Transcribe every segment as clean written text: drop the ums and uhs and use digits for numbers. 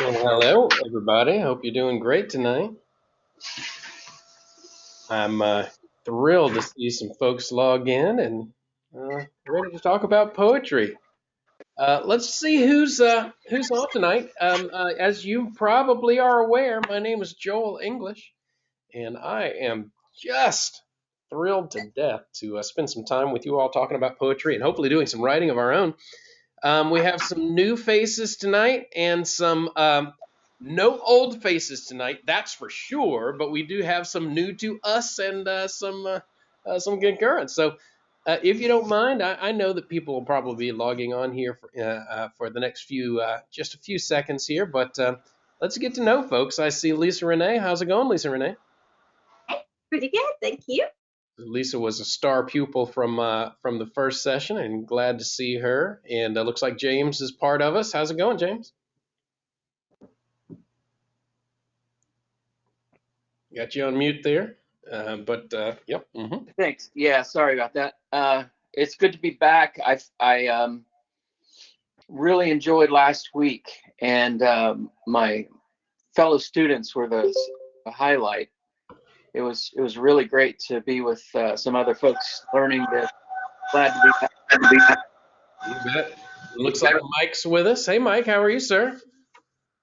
Well, hello, everybody. Hope you're doing great tonight. I'm thrilled to see some folks log in and ready to talk about poetry. Let's see who's on tonight. As you probably are aware, my name is Joel English, and I am just thrilled to death to spend some time with you all talking about poetry and hopefully doing some writing of our own. We have some new faces tonight and some no old faces tonight, that's for sure. But we do have some new to us and some concurrence. So, if you don't mind, I know that people will probably be logging on here for the next just a few seconds here. But let's get to know folks. I see Lisa Renee. How's it going, Lisa Renee? Pretty good, thank you. Lisa was a star pupil from the first session, and glad to see her. And looks like James is part of us. How's it going, James? Got you on mute there, yep. Thanks. Yeah, sorry about that. It's good to be back. I really enjoyed last week, and my fellow students were the highlight. It was really great to be with some other folks learning this. Glad to be back. You bet. Looks like Mike's with us. Hey, Mike, how are you, sir?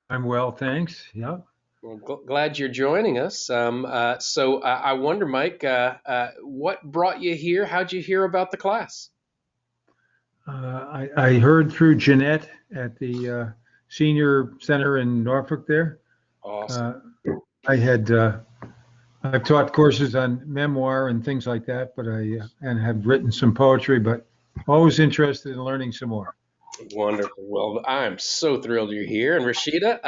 I'm well, thanks. Yeah. Well, glad you're joining us. So I wonder, Mike, what brought you here? How'd you hear about the class? I heard through Jeanette at the senior center in Norfolk there. Awesome. I've taught courses on memoir and things like that, but and have written some poetry, but always interested in learning some more. Wonderful. Well, I'm so thrilled you're here. And Rashida,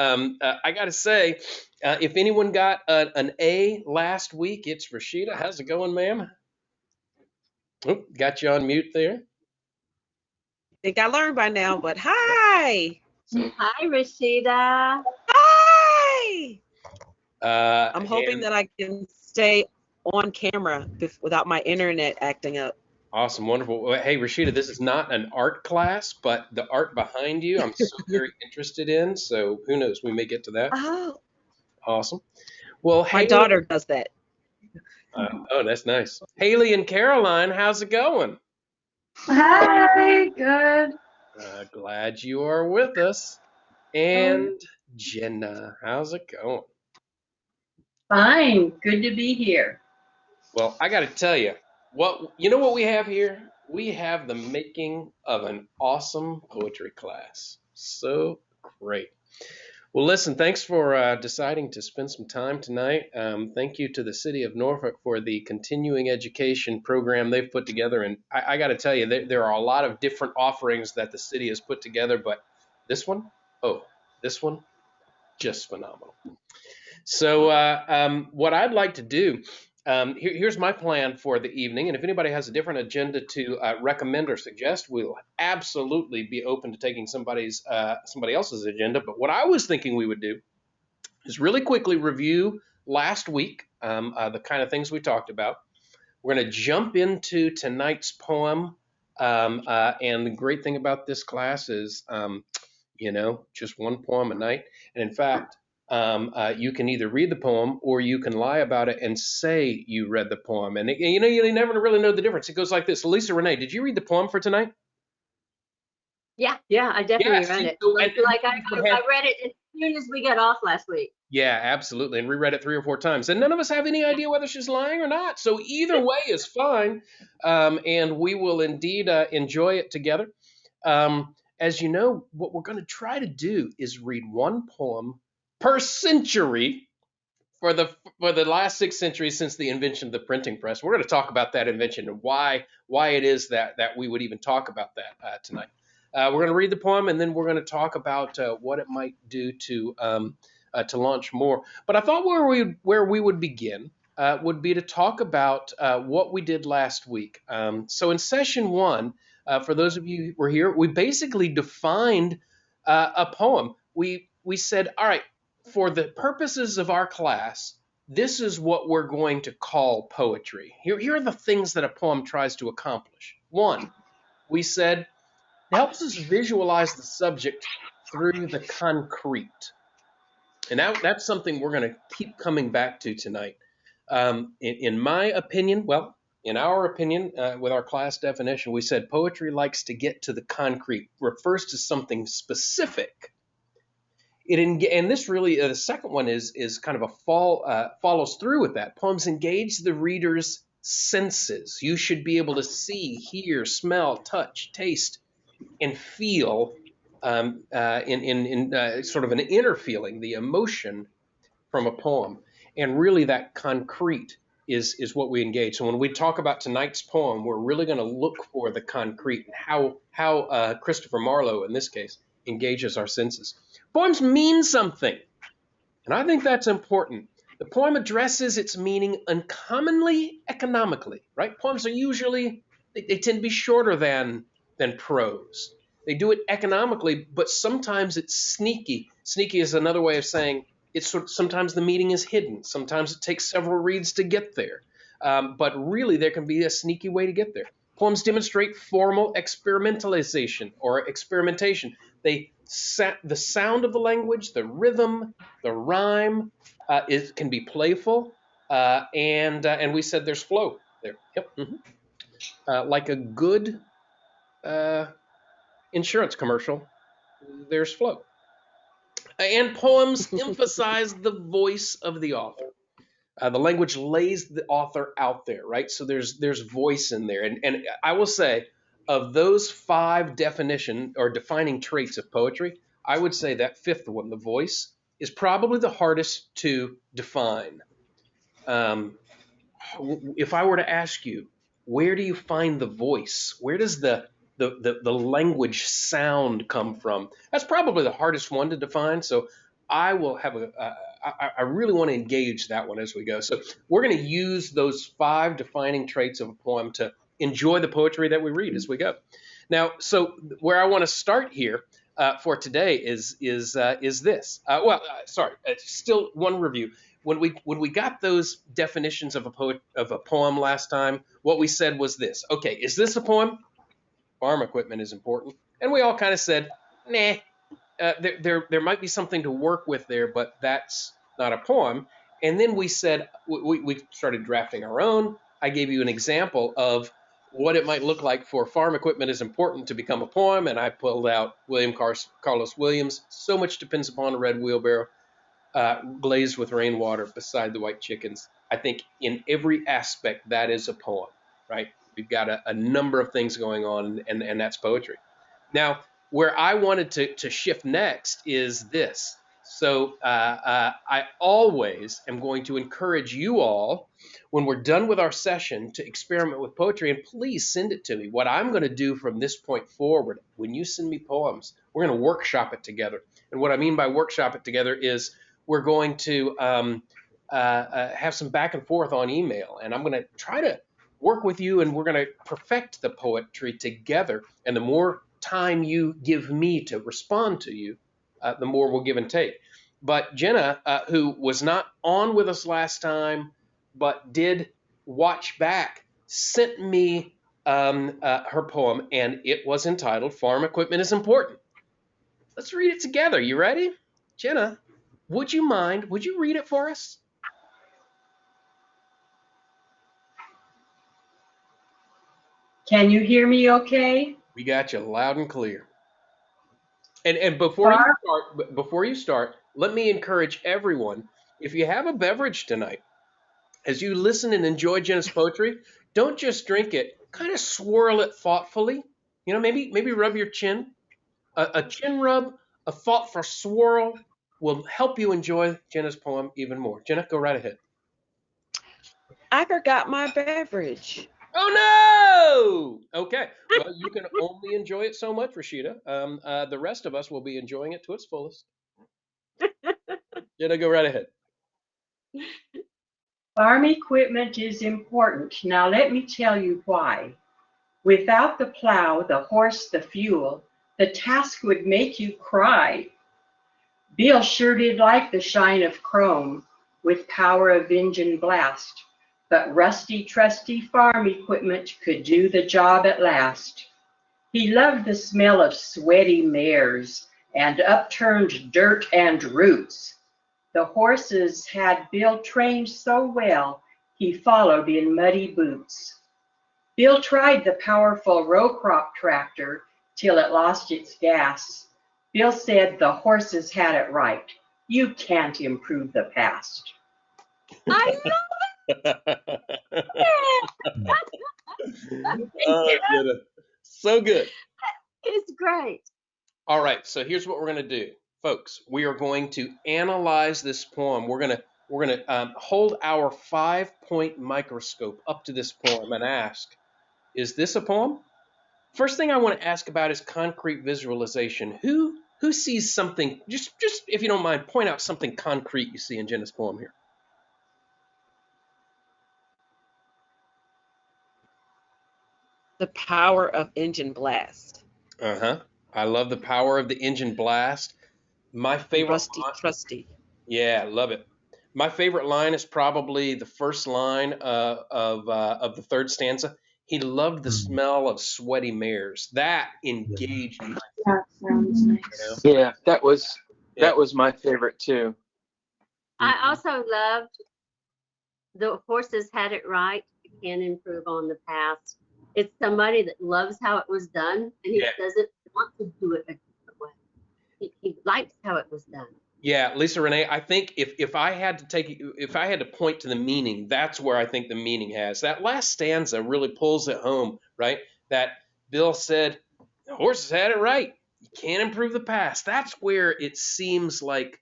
I got to say, if anyone got an A last week, it's Rashida. How's it going, ma'am? Oh, got you on mute there. I think I learned by now, but hi. Hi, Rashida. Hi. I'm hoping that I can stay on camera without my internet acting up. Awesome, wonderful. Hey, Rashida, this is not an art class, but the art behind you, I'm so very interested in. So who knows? We may get to that. Oh. Awesome. Well, my daughter does that. Oh, that's nice. Haley and Caroline, how's it going? Hi, good. Glad you are with us. And Jenna, how's it going? Fine, good to be here. Well, I got to tell you, what we have here? We have the making of an awesome poetry class. So great. Well, listen, thanks for deciding to spend some time tonight. Thank you to the City of Norfolk for the continuing education program they've put together. And I got to tell you, there are a lot of different offerings that the city has put together, but this one, just phenomenal. So what I'd like to do, here's my plan for the evening. And if anybody has a different agenda to recommend or suggest, we'll absolutely be open to taking somebody else's agenda. But what I was thinking we would do is really quickly review last week, the kind of things we talked about. We're going to jump into tonight's poem. And the great thing about this class is, just one poem a night. And in fact, you can either read the poem or you can lie about it and say you read the poem. And you never really know the difference. It goes like this. Lisa Renee, did you read the poem for tonight? Yeah, I definitely read it. I read it as soon as we got off last week. Yeah, absolutely. And reread it 3 or 4 times. And none of us have any idea whether she's lying or not. So either way is fine. And we will indeed enjoy it together. As you know, what we're going to try to do is read one poem per century for the last 6 centuries since the invention of the printing press. We're going to talk about that invention and why it is that we would even talk about that tonight. We're going to read the poem, and then we're going to talk about what it might do to launch more. But I thought where we would begin would be to talk about what we did last week. So in session 1, for those of you who were here, we basically defined a poem. We said, all right, for the purposes of our class, this is what we're going to call poetry. Here are the things that a poem tries to accomplish. 1, we said, it helps us visualize the subject through the concrete. And that's something we're going to keep coming back to tonight. In my opinion, well, in our opinion, with our class definition, we said poetry likes to get to the concrete, refers to something specific. And this really, the second one is kind of follows through with that. Poems engage the reader's senses. You should be able to see, hear, smell, touch, taste, and feel in sort of an inner feeling, the emotion from a poem. And really that concrete is what we engage. So when we talk about tonight's poem, we're really going to look for the concrete and how Christopher Marlowe, in this case, engages our senses. Poems mean something, and I think that's important. The poem addresses its meaning uncommonly economically, right? Poems are usually, they tend to be shorter than prose. They do it economically, but sometimes it's sneaky. Sneaky is another way of saying sometimes the meaning is hidden. Sometimes it takes several reads to get there. But really, there can be a sneaky way to get there. Poems demonstrate formal experimentalization or experimentation. The sound of the language, the rhythm, the rhyme, can be playful, and we said there's flow there. Yep. Mm-hmm. Like a good insurance commercial, there's flow. And poems emphasize the voice of the author. The language lays the author out there, right? So there's voice in there. And I will say, of those 5 definition or defining traits of poetry, I would say that 5th one, the voice, is probably the hardest to define. If I were to ask you, where do you find the voice? Where does the language sound come from? That's probably the hardest one to define. So I will have I really want to engage that one as we go. So we're going to use those 5 defining traits of a poem to enjoy the poetry that we read as we go. Now, so where I want to start here for today is this. Still one review. When we got those definitions of a poem last time, what we said was this. Okay, is this a poem? Farm equipment is important. And we all kind of said, nah, there might be something to work with there, but that's not a poem. And then we said, we started drafting our own. I gave you an example of what it might look like for farm equipment is important to become a poem. And I pulled out William Carlos Williams. So much depends upon a red wheelbarrow, glazed with rainwater beside the white chickens. I think in every aspect, that is a poem, right? We've got a number of things going on, and that's poetry. Now, where I wanted to shift next is this. So I always am going to encourage you all, when we're done with our session, to experiment with poetry, and please send it to me. What I'm going to do from this point forward, when you send me poems, we're going to workshop it together. And what I mean by workshop it together is we're going to have some back and forth on email, and I'm going to try to work with you, and we're going to perfect the poetry together. And the more time you give me to respond to you, the more we'll give and take. But Jenna, who was not on with us last time, but did watch back, sent me her poem, and it was entitled "Farm Equipment is Important." Let's read it together. You ready? Jenna, would you read it for us? Can you hear me okay? We got you loud and clear. And before you start, let me encourage everyone, if you have a beverage tonight, as you listen and enjoy Jenna's poetry, don't just drink it, kind of swirl it thoughtfully. You know, maybe rub your chin. A chin rub, a thoughtful swirl will help you enjoy Jenna's poem even more. Jenna, go right ahead. I forgot my beverage. Oh no! Okay, well, you can only enjoy it so much, Rashida. The rest of us will be enjoying it to its fullest. Jenna, go right ahead. Farm equipment is important. Now let me tell you why. Without the plow, the horse, the fuel, the task would make you cry. Bill sure did like the shine of chrome with power of engine blast. But rusty, trusty farm equipment could do the job at last. He loved the smell of sweaty mares and upturned dirt and roots. The horses had Bill trained so well, he followed in muddy boots. Bill tried the powerful row crop tractor till it lost its gas. Bill said the horses had it right. You can't improve the past. I love Oh, Jenna. So good. It's great. All right, so here's what we're going to do, folks. We are going to analyze this poem. We're going to hold our 5-point microscope up to this poem and ask, is this a poem? First thing I want to ask about is concrete visualization. Who sees something? Just if you don't mind, point out something concrete you see in Jenna's poem here. The power of engine blast. I love the power of the engine blast. My favorite. Trusty. Yeah, love it. My favorite line is probably the first line of the third stanza. He loved the smell of sweaty mares. That engaged me. That sounds nice. You know? Yeah, that was my favorite too. I also loved the horses had it right. You can't improve on the past. It's somebody that loves how it was done, and he doesn't want to do it a different way. He likes how it was done. Yeah, Lisa Renee, I think if I had to point to the meaning, that's where I think the meaning has. That last stanza really pulls it home, right? That Bill said, the horses had it right. You can't improve the past. That's where it seems like,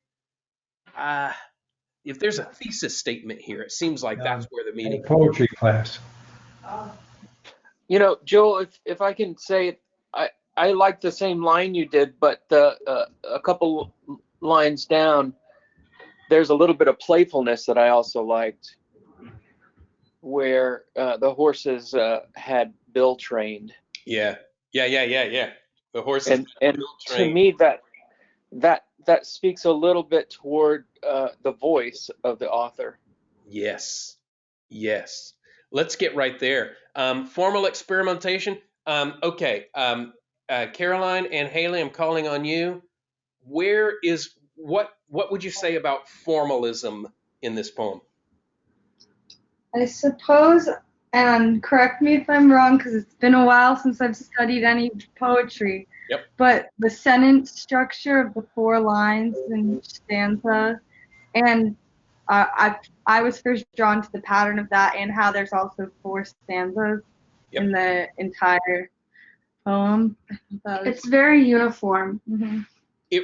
if there's a thesis statement here, it seems like that's where the meaning. Poetry class. You know, Joel, if I can say it, I like the same line you did, but a couple lines down, there's a little bit of playfulness that I also liked, where the horses had Bill trained. Yeah. The horses. And to me, that speaks a little bit toward the voice of the author. Yes. Let's get right there. Formal experimentation. Okay. Caroline and Haley, I'm calling on you. What would you say about formalism in this poem? I suppose, and correct me if I'm wrong, because it's been a while since I've studied any poetry. Yep. But the sentence structure of the 4 lines in each stanza, and I was first drawn to the pattern of that, and how there's also 4 stanzas in the entire poem. It's very uniform. Mm-hmm.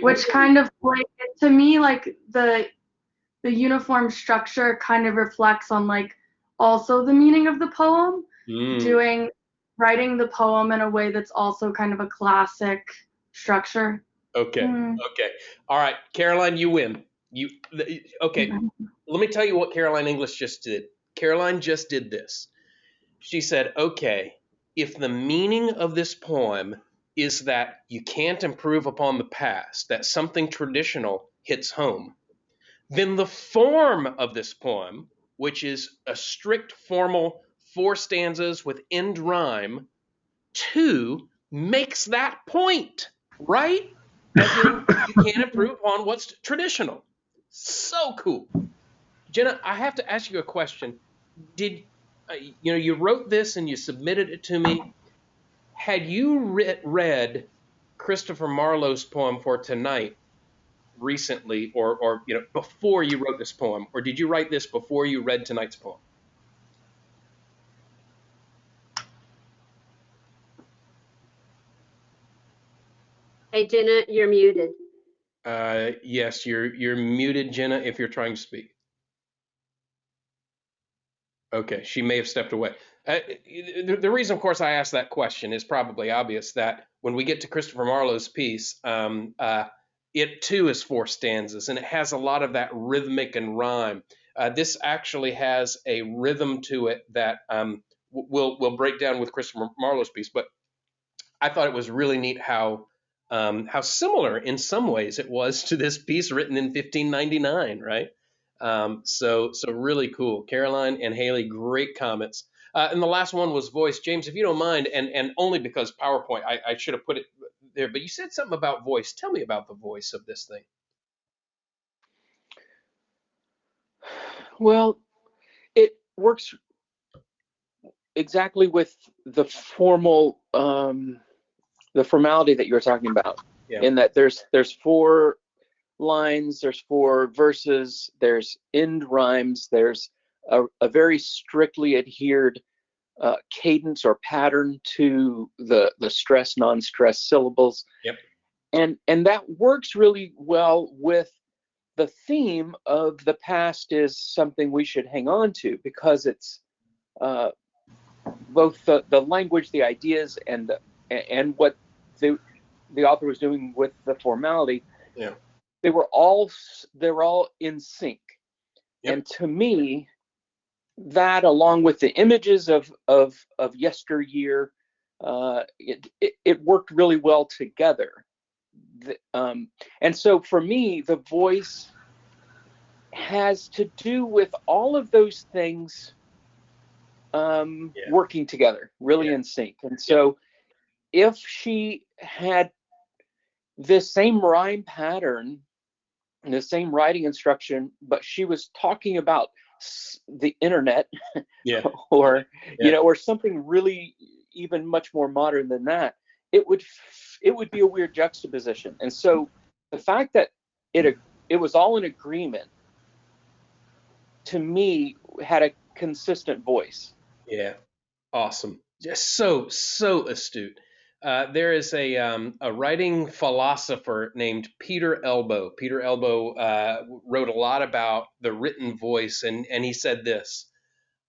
Which kind of, like, to me, like the uniform structure kind of reflects on, like, also the meaning of the poem. Writing the poem in a way that's also kind of a classic structure. Okay. All right, Caroline, you win. Okay. Let me tell you what Caroline English just did. Caroline just did this. She said, okay, if the meaning of this poem is that you can't improve upon the past, that something traditional hits home, then the form of this poem, which is a strict formal 4 stanzas with end rhyme, 2 makes that point, right? As in, you can't improve upon what's traditional. So cool. Jenna, I have to ask you a question. Did you wrote this and you submitted it to me? Had you read Christopher Marlowe's poem for tonight recently, or before you wrote this poem, or did you write this before you read tonight's poem? Hey, Jenna, you're muted. Yes, you're muted, Jenna, if you're trying to speak. Okay, she may have stepped away. The reason, of course, I asked that question is probably obvious, that when we get to Christopher Marlowe's piece, it too is 4 stanzas, and it has a lot of that rhythmic and rhyme. This actually has a rhythm to it that we'll break down with Christopher Marlowe's piece. But I thought it was really neat how similar in some ways it was to this piece written in 1599, right? So really cool. Caroline and Haley, great comments. And the last one was voice. James, if you don't mind, and only because PowerPoint, I should have put it there, but you said something about voice. Tell me about the voice of this thing. Well, it works exactly with the formality that you're talking about. Yeah. In that there's 4 lines, there's 4 verses, there's end rhymes, there's a very strictly adhered cadence or pattern to the stress non-stress syllables. Yep. And that works really well with the theme of the past is something we should hang on to, because it's both the language, the ideas, and what the author was doing with the formality. Yeah. They were all in sync. Yep. And to me, that, along with the images of yesteryear, it worked really well together. And so for me, the voice has to do with all of those things working together, really in sync. And so if she had this same rhyme pattern and the same writing instruction, but she was talking about the internet, or or something really even much more modern than that, it would be a weird juxtaposition. And so the fact that it was all in agreement, to me, had a consistent voice. Yeah, awesome. Just so astute. There is a writing philosopher named Peter Elbow. Peter Elbow wrote a lot about the written voice, and he said this: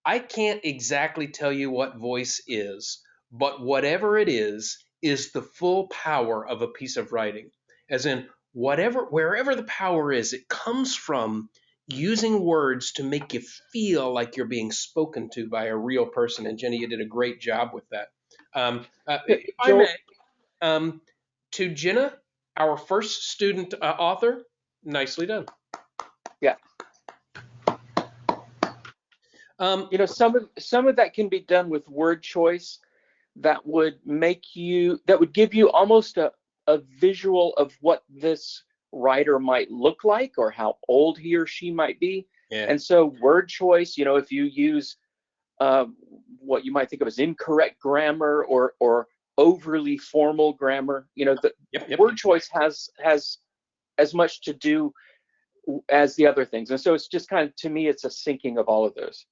I can't exactly tell you what voice is, but whatever it is the full power of a piece of writing. As in, wherever the power is, it comes from using words to make you feel like you're being spoken to by a real person. And Jenny, you did a great job with that. If I may, to Jenna, our first student author, nicely done. Yeah. Some of that can be done with word choice that would give you almost a visual of what this writer might look like, or how old he or she might be. Yeah. And so word choice, if you use what you might think of as incorrect grammar or overly formal grammar, word choice has as much to do as the other things. And so it's just kind of, to me, it's a syncing of all of those.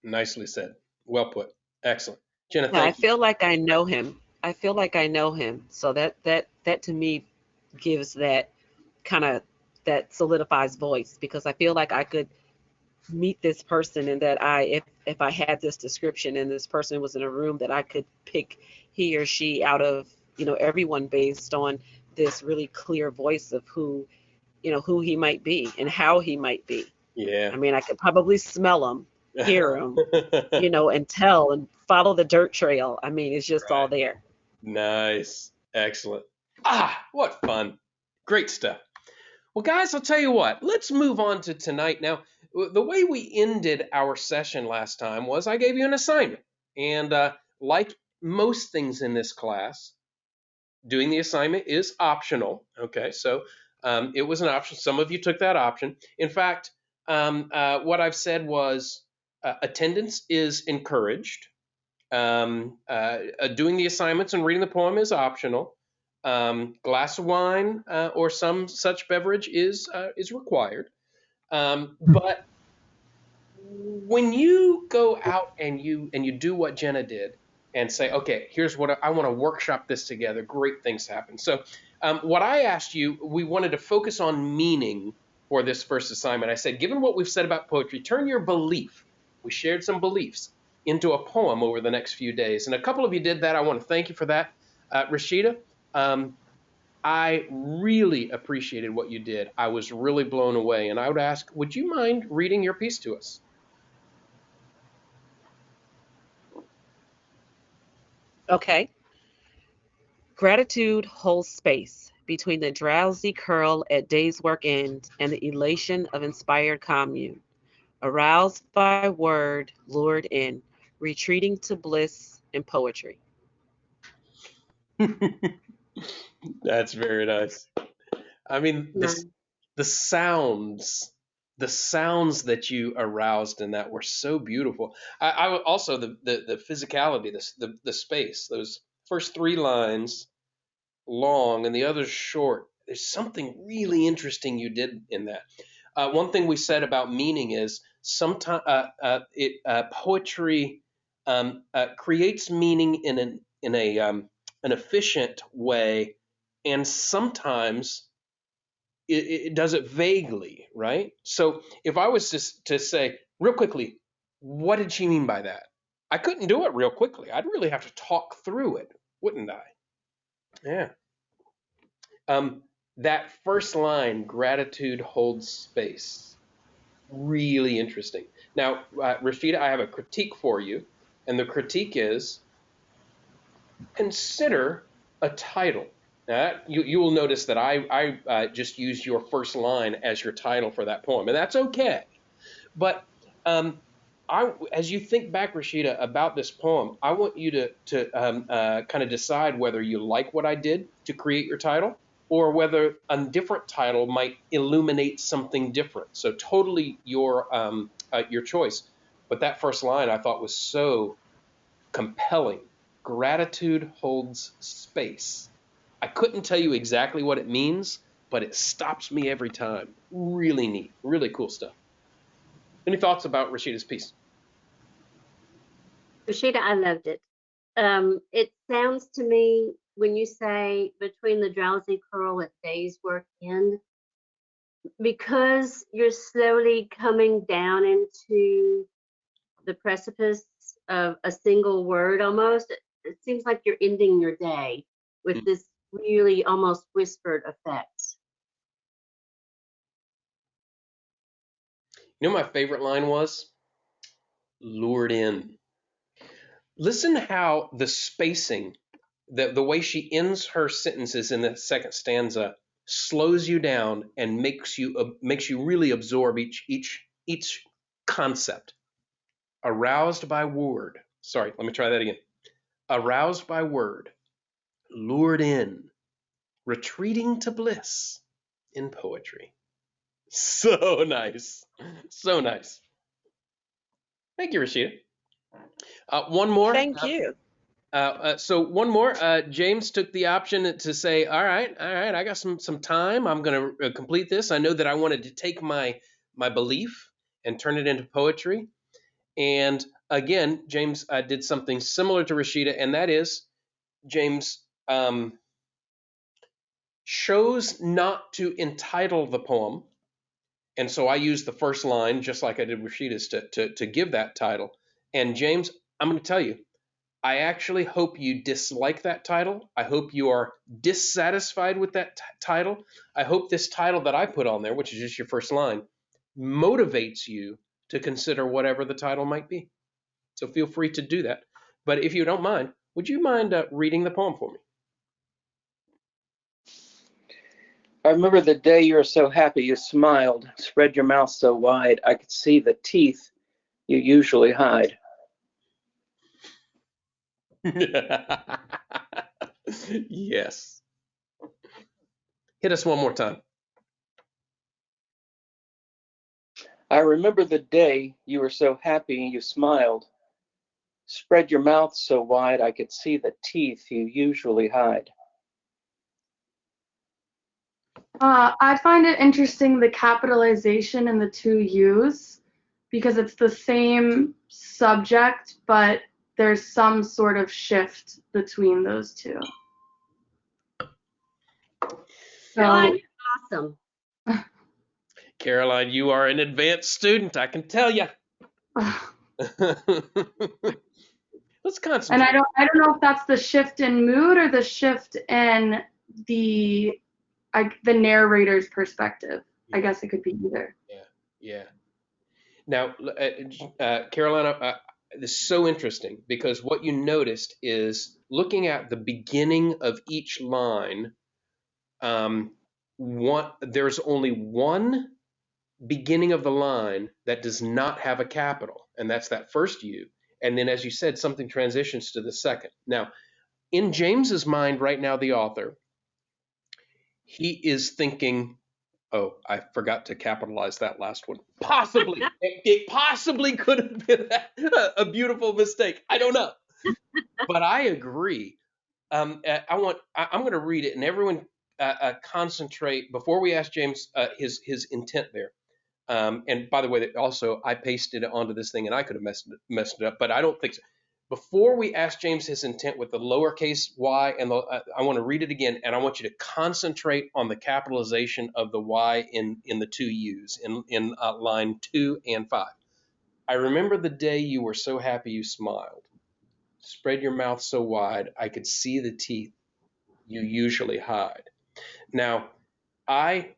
Nicely said. Well put. Excellent. Jenna, I feel like I know him. So that to me gives that kind of, that solidifies voice, because I feel like I could meet this person, and that if I had this description and this person was in a room, that I could pick he or she out of everyone based on this really clear voice of who he might be and how he might be. Yeah. I mean, I could probably smell him, hear him, and tell and follow the dirt trail. I mean, it's just all there. Nice. Excellent. What fun. Great stuff. Well, guys, I'll tell you what. Let's move on to tonight. Now, the way we ended our session last time was I gave you an assignment. And like most things in this class, doing the assignment is optional. Okay, so it was an option. Some of you took that option. In fact, what I've said was attendance is encouraged. Doing the assignments and reading the poem is optional. Glass of wine or some such beverage is required. But when you go out and you do what Jenna did and say, okay, here's what I want to workshop this together, great things happen. So what I asked you, we wanted to focus on meaning for this first assignment. I said, given what we've said about poetry, turn your belief. We shared some beliefs into a poem over the next few days. And a couple of you did that. I want to thank you for that. Rashida, I really appreciated what you did. I was really blown away. And I would ask, would you mind reading your piece to us? Okay. Gratitude holds space between the drowsy curl at day's work end and the elation of inspired commune. Aroused by word, lured in, retreating to bliss and poetry. That's very nice. I mean, the sounds the sounds that you aroused in that were so beautiful. I also the physicality, the space, those first three lines long and the others short. There's something really interesting you did in that. One thing we said about meaning is sometimes poetry creates meaning in an efficient way, and sometimes it does it vaguely, right? So if I was to say real quickly, what did she mean by that? I couldn't do it real quickly. I'd really have to talk through it, wouldn't I? Yeah. That first line, gratitude holds space, really interesting. Now, Rashida, I have a critique for you, and the critique is consider a title. Now, you will notice that I just used your first line as your title for that poem, and that's okay. But as you think back, Rashida, about this poem, I want you to kind of decide whether you like what I did to create your title, or whether a different title might illuminate something different. So totally your choice. But that first line I thought was so compelling. Gratitude holds space. I couldn't tell you exactly what it means, but it stops me every time. Really neat, really cool stuff. Any thoughts about Rashida's piece? Rashida, I loved it. It sounds to me, when you say between the drowsy curl at day's work end, because you're slowly coming down into the precipice of a single word almost, it seems like you're ending your day with this really almost whispered effect. You know my favorite line was? Lured in. Listen how the spacing, the way she ends her sentences in the second stanza slows you down and makes you really absorb each concept. Aroused by word. Sorry, let me try that again. Aroused by word, lured in, retreating to bliss in poetry. So nice. So nice. Thank you, Rashida. One more. Thank you. So one more. James took the option to say, all right, I got some time. I'm going to complete this. I know that I wanted to take my belief and turn it into poetry. And again, James did something similar to Rashida, and that is James chose not to entitle the poem. And so I used the first line, just like I did with Rashida's, to give that title. And James, I'm going to tell you, I actually hope you dislike that title. I hope you are dissatisfied with that title. I hope this title that I put on there, which is just your first line, motivates you to consider whatever the title might be. So feel free to do that. But if you don't mind, would you mind reading the poem for me? I remember the day you were so happy you smiled, spread your mouth so wide I could see the teeth you usually hide. Yes. Hit us one more time. I remember the day you were so happy you smiled, spread your mouth so wide I could see the teeth you usually hide. I find it interesting, the capitalization in the two U's, because it's the same subject, but there's some sort of shift between those two. So, Awesome. Caroline, you are an advanced student, I can tell you. Let's concentrate. And I don't know if that's the shift in mood or the shift in the narrator's perspective. I guess it could be either. Yeah. Now, Carolina, this is so interesting because what you noticed is looking at the beginning of each line. There's only one beginning of the line that does not have a capital, and that's that first U. And then, as you said, something transitions to the second. Now, in James's mind right now, the author, he is thinking, Oh, I forgot to capitalize that last one. Possibly. It possibly could have been a beautiful mistake. I don't know. But I agree. I'm going to read it, and everyone concentrate before we ask James his intent there. And by the way, also I pasted it onto this thing, and I could have messed it up, but I don't think so. Before we ask James his intent with the lowercase y, and I want to read it again, and I want you to concentrate on the capitalization of the y in the two U's in line 2 and 5. I remember the day you were so happy you smiled. Spread your mouth so wide I could see the teeth you usually hide. Now, I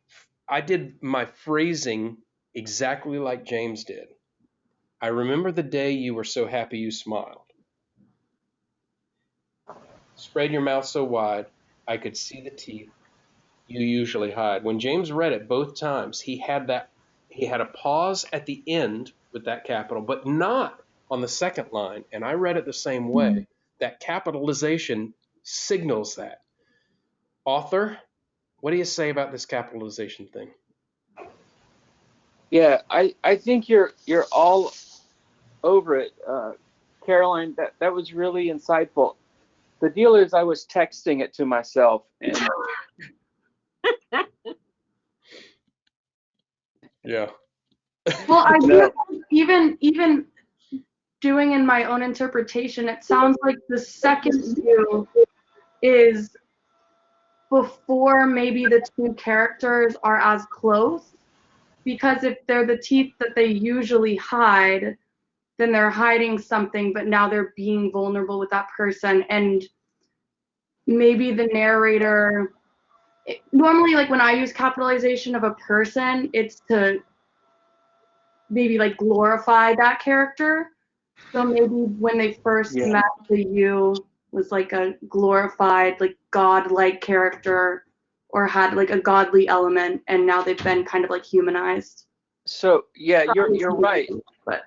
did my phrasing exactly like James did. I remember the day you were so happy you smiled. Spread your mouth so wide I could see the teeth you usually hide. When James read it both times, he had a pause at the end with that capital, but not on the second line. And I read it the same way. That capitalization signals that. Author, what do you say about this capitalization thing? Yeah, I think you're all over it, Caroline. That was really insightful. The deal is, I was texting it to myself, and Yeah. Well, I do even doing in my own interpretation, it sounds like the second view is before maybe the two characters are as close, because if they're the teeth that they usually hide, then they're hiding something, but now they're being vulnerable with that person. And maybe the narrator, normally like when I use capitalization of a person, it's to maybe like glorify that character. So maybe when they first met, the you was like a glorified, like godlike character, or had like a godly element, and now they've been kind of like humanized. so yeah, you're right. But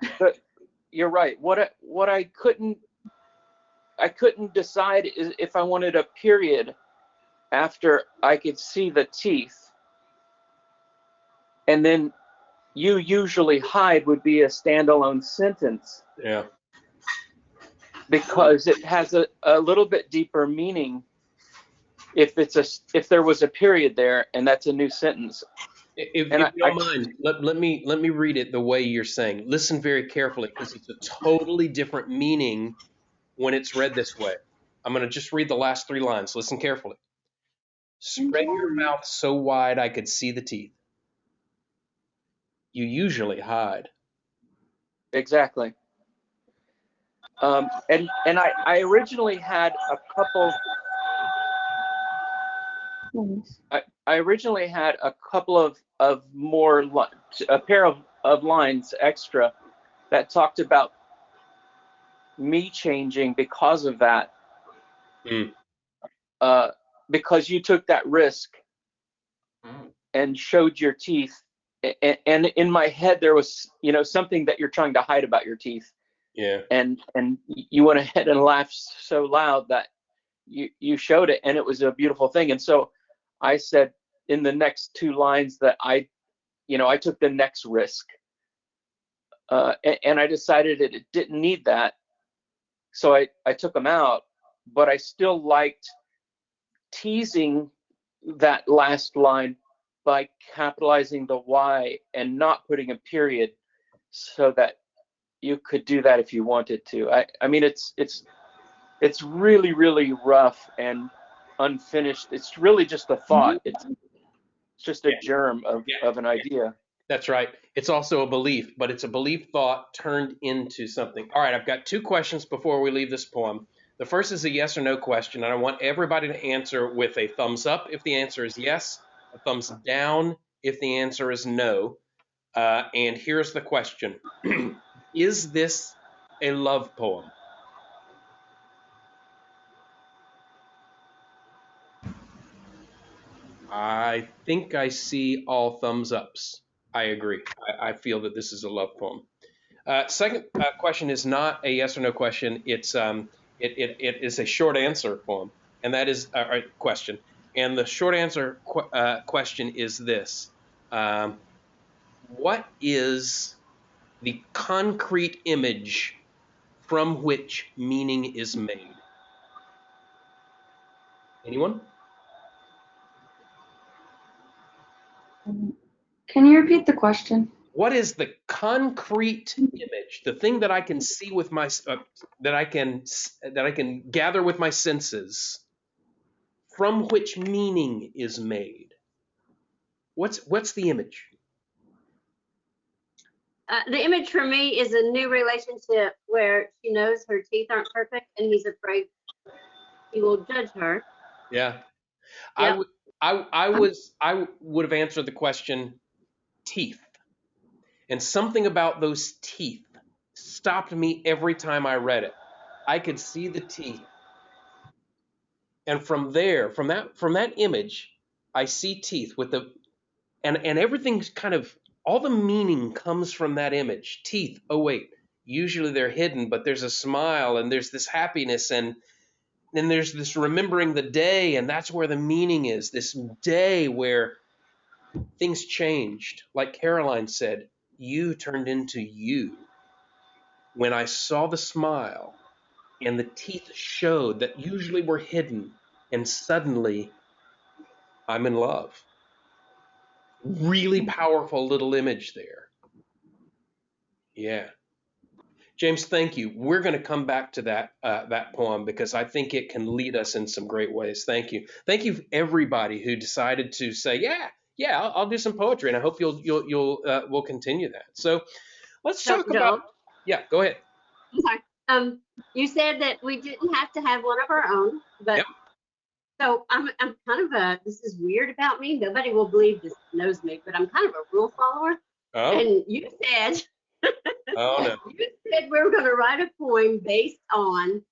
you're right. What I couldn't decide is if I wanted a period after I could see the teeth, and then you usually hide would be a standalone sentence. Yeah. Because it has a little bit deeper meaning if there was a period there, and that's a new sentence. If you don't mind, let me read it the way you're saying. Listen very carefully, because it's a totally different meaning when it's read this way. I'm going to just read the last 3 lines. Listen carefully. Spread your mouth so wide I could see the teeth. You usually hide. Exactly. And I originally had a couple. I originally had a couple of more, a pair of lines extra that talked about me changing because of that. Because you took that risk and showed your teeth, and in my head there was something that you're trying to hide about your teeth. Yeah. And you went ahead and laughed so loud that you showed it, and it was a beautiful thing. And so I said in the next 2 lines that I took the next risk, and I decided it didn't need that, so I took them out. But I still liked teasing that last line by capitalizing the Y and not putting a period, so that you could do that if you wanted to. I mean, it's really, really rough and unfinished. It's really just a thought. It's just a germ of an idea. That's right. It's also a belief, but it's a belief thought turned into something. All right, I've got 2 questions before we leave this poem. The first is a yes or no question, and I want everybody to answer with a thumbs up if the answer is yes, a thumbs down if the answer is no. And here's the question. Is this a love poem? I think I see all thumbs ups. I agree. I feel that this is a love poem. Second question is not a yes or no question. It's it is a short answer poem, and that is a question. And the short answer question is this: What is the concrete image from which meaning is made? Anyone? Can you repeat the question? What is the concrete image, the thing that I can see with my that I can gather with my senses, from which meaning is made? What's the image? The image for me is a new relationship where she knows her teeth aren't perfect and he's afraid he will judge her. Yeah. Yep. I would have answered the question teeth. And something about those teeth stopped me every time I read it. I could see the teeth. And from there, from that image, I see teeth with the and everything's kind of all the meaning comes from that image. Teeth. Oh wait, usually they're hidden, but there's a smile and there's this happiness and then there's this remembering the day, and that's where the meaning is. This day where things changed. Like Caroline said, you turned into you. When I saw the smile and the teeth showed that usually were hidden, and suddenly I'm in love. Really powerful little image there. Yeah. James, thank you. We're going to come back to that poem because I think it can lead us in some great ways. Thank you. Thank you everybody who decided to say, yeah, I'll do some poetry, and I hope we'll continue that. So let's So, talk about. Joel, Yeah, go ahead. I'm sorry. You said that we didn't have to have one of our own, but Yep. so I'm kind of this is weird about me. Nobody will believe this knows me, but I'm kind of a rule follower. Oh, And you said oh no. you said we were going to write a poem based on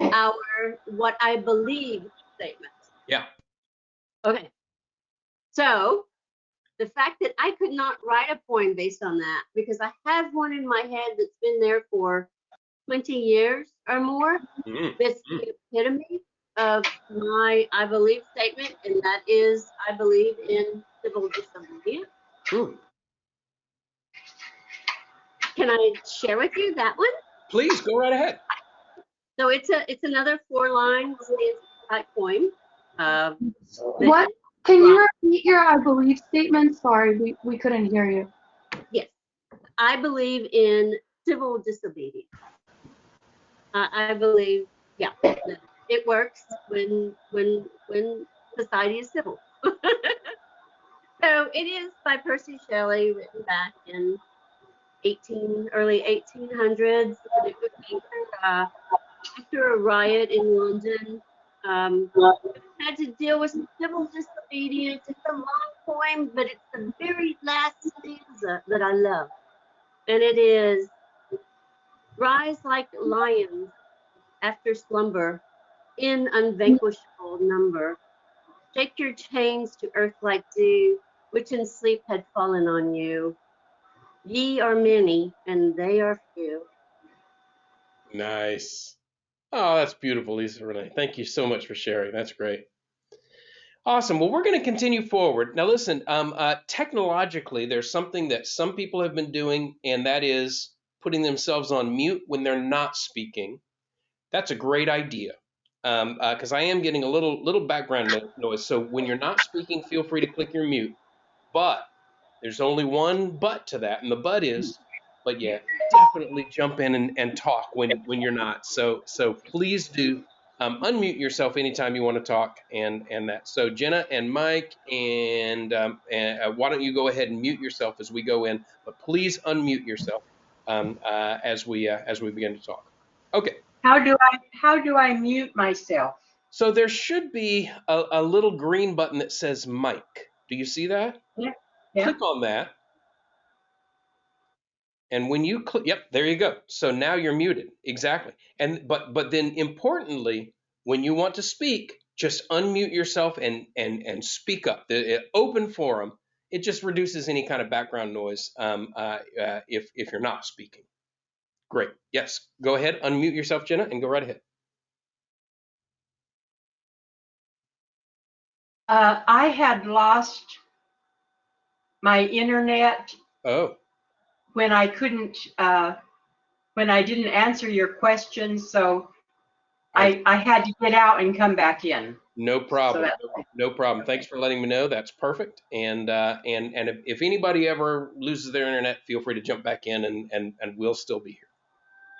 our what I believe statement. Yeah. Okay. So the fact that I could not write a poem based on that because I have one in my head that's been there for 20 years or more. Mm, That's mm. the epitome of my I believe statement, and that is I believe in civil disobedience. Ooh. Can I share with you that one? Please go right ahead. So it's another 4-line type poem. What? Can you repeat your I believe statement? Sorry, we couldn't hear you. Yes, I believe in civil disobedience. I believe, yeah, that it works when society is civil. So it is by Percy Shelley, written back in early 1800s. And it would be after a riot in London. Had to deal with civil disobedience. It's a long poem, but it's the very last stanza that I love. And it is, rise like lions after slumber, in unvanquishable number. Shake your chains to earth like dew, which in sleep had fallen on you. Ye are many, and they are few. Nice. Oh, that's beautiful, Lisa Renee. Thank you so much for sharing. That's great. Awesome. Well, we're going to continue forward. Now, listen, technologically, there's something that some people have been doing, and that is putting themselves on mute when they're not speaking. That's a great idea because I am getting a little background noise. So when you're not speaking, feel free to click your mute. But there's only one but to that, and the but is, but yeah, definitely jump in and talk when you're not. So please do unmute yourself anytime you want to talk and that. So Jenna and Mike and why don't you go ahead and mute yourself as we go in, but please unmute yourself as we begin to talk. Okay. How do I mute myself? So there should be a little green button that says mic. Do you see that? Yeah. Click on that. And when you click, yep, there you go. So now you're muted. Exactly. And but then importantly, when you want to speak, just unmute yourself and speak up. The open forum, it just reduces any kind of background noise if you're not speaking. Great. Yes. Go ahead, unmute yourself, Jenna, and go right ahead. I had lost my internet Oh, when I couldn't, when I didn't answer your questions. So I had to get out and come back in. no So problem. that's No problem. Thanks for letting me know. That's perfect. And if anybody ever loses their internet, feel free to jump back in, and we'll still be here,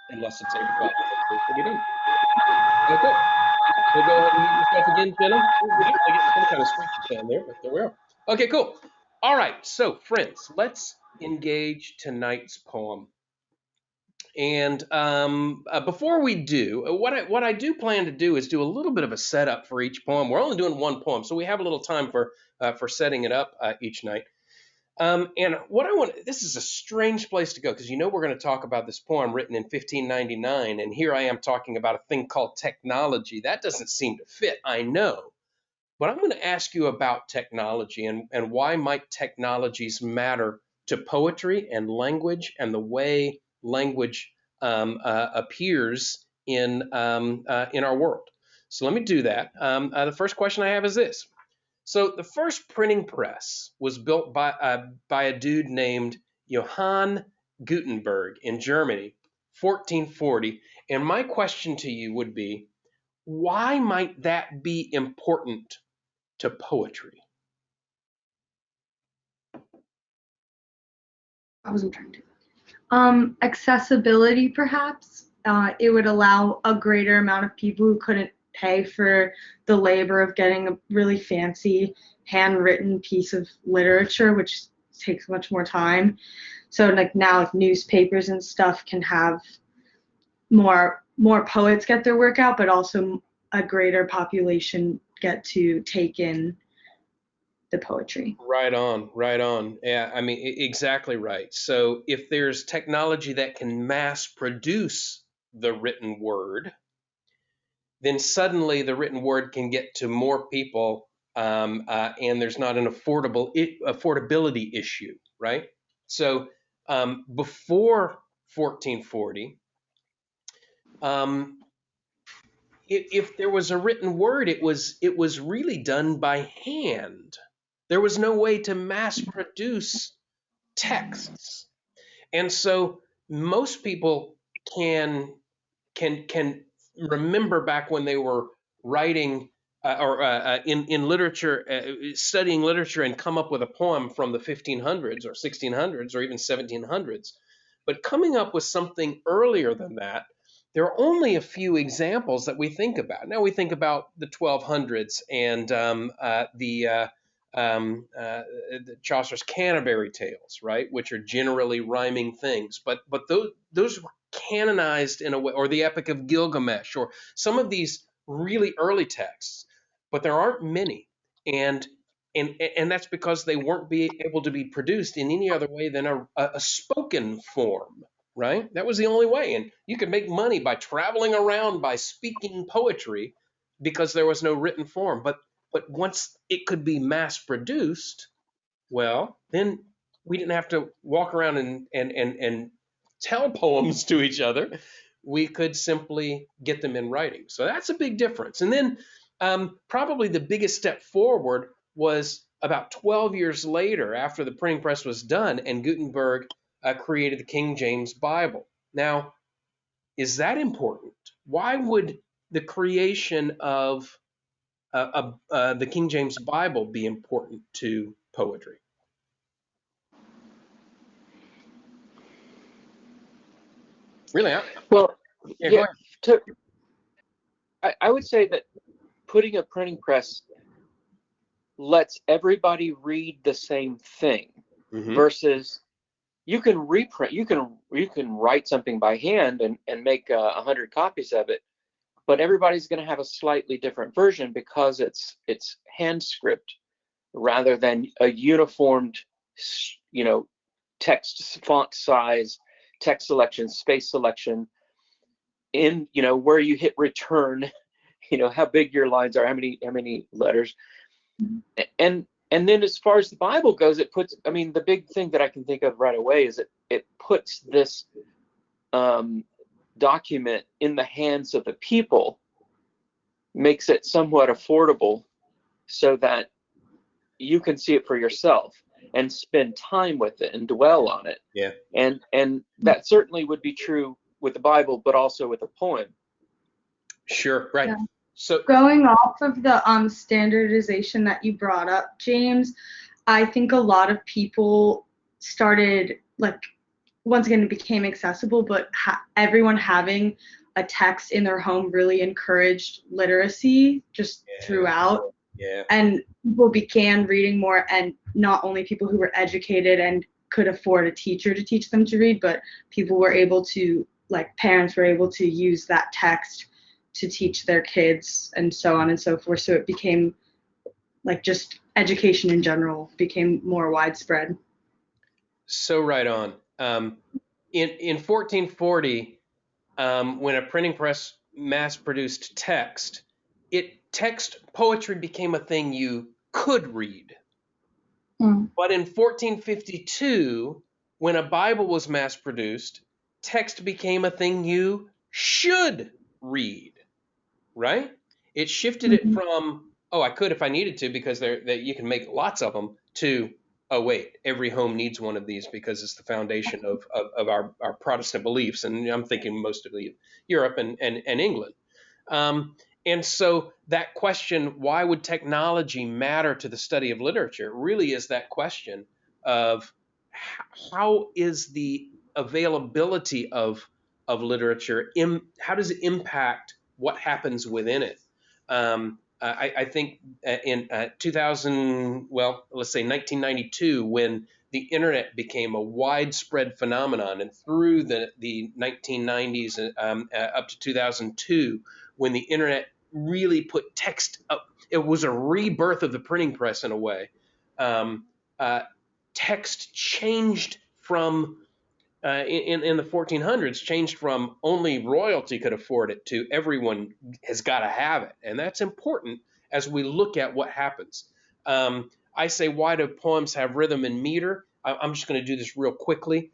unless it's 8 o'clock. We'll be done. Okay. So go ahead and mute yourself again, Jenna. We're definitely getting some kind of screechy sound there, but there we are. Okay, cool. All right. So, friends, let's engage tonight's poem. And before we do, what I do plan to do is do a little bit of a setup for each poem. We're only doing one poem, so we have a little time for setting it up each night. And what I want, this is a strange place to go because we're going to talk about this poem written in 1599, and here I am talking about a thing called technology. That doesn't seem to fit, I know. But I'm going to ask you about technology and why might technologies matter to poetry and language and the way language appears in our world. So let me do that. The first question I have is this. So the first printing press was built by a dude named Johann Gutenberg in Germany, 1440. And my question to you would be, why might that be important to poetry? I wasn't trying to. Accessibility, perhaps. It would allow a greater amount of people who couldn't pay for the labor of getting a really fancy handwritten piece of literature, which takes much more time. So like now, like newspapers and stuff can have more poets get their work out, but also a greater population get to take in the poetry. Right on, right on. Yeah, I mean, exactly right. So if there's technology that can mass produce the written word, then suddenly the written word can get to more people, and there's not an affordability issue, right? So before 1440, if there was a written word, it was really done by hand. There was no way to mass produce texts, and so most people can remember back when they were writing or in literature, studying literature, and come up with a poem from the 1500s or 1600s or even 1700s. But coming up with something earlier than that, there are only a few examples that we think about. Now we think about the 1200s and the Chaucer's Canterbury Tales, right, which are generally rhyming things. But those were canonized in a way, or the Epic of Gilgamesh, or some of these really early texts. But there aren't many, and that's because they weren't able to be produced in any other way than a spoken form, right? That was the only way, and you could make money by traveling around by speaking poetry because there was no written form. But once it could be mass produced, well, then we didn't have to walk around and tell poems to each other. We could simply get them in writing. So that's a big difference. And then probably the biggest step forward was about 12 years later, after the printing press was done, and Gutenberg created the King James Bible. Now, is that important? Why would the creation of the King James Bible be important to poetry? Really? Well, Yeah, go ahead. I would say that putting a printing press lets everybody read the same thing, versus you can reprint, you can write something by hand and make 100 copies of it, but everybody's going to have a slightly different version because it's hand script rather than a uniformed, text font size, text selection, space selection, in where you hit return, how big your lines are, how many letters. And then as far as the Bible goes, it puts, the big thing that I can think of right away is it puts this document in the hands of the people, makes it somewhat affordable so that you can see it for yourself. and spend time with it and dwell on it. Yeah. And that certainly would be true with the Bible, but also with a poem. Sure. Right. Yeah. So Going off of the standardization that you brought up, James, I think a lot of people started, like, once again, it became accessible, but everyone having a text in their home really encouraged literacy just throughout. Yeah. And people began reading more, and not only people who were educated and could afford a teacher to teach them to read, but people were able to, like, parents were able to use that text to teach their kids and so on and so forth. So it became, like, just education in general became more widespread. So right on. In 1440, when a printing press mass-produced text, text poetry became a thing you could read. But in 1452, when a Bible was mass-produced, text became a thing you should read. Right? It shifted it from, oh, I could if I needed to because you can make lots of them, to, oh, wait, every home needs one of these because it's the foundation of our Protestant beliefs. And I'm thinking mostly Europe and England. And so that question, why would technology matter to the study of literature, really is that question of how is the availability of literature, how does it impact what happens within it? I think in 2000, well, let's say 1992, when the internet became a widespread phenomenon, and through the 1990s up to 2002, when the internet really put text up, it was a rebirth of the printing press in a way. Text changed from in the 1400s, changed from only royalty could afford it to everyone has got to have it. And that's important as we look at what happens. I say, why do poems have rhythm and meter? I'm just going to do this real quickly.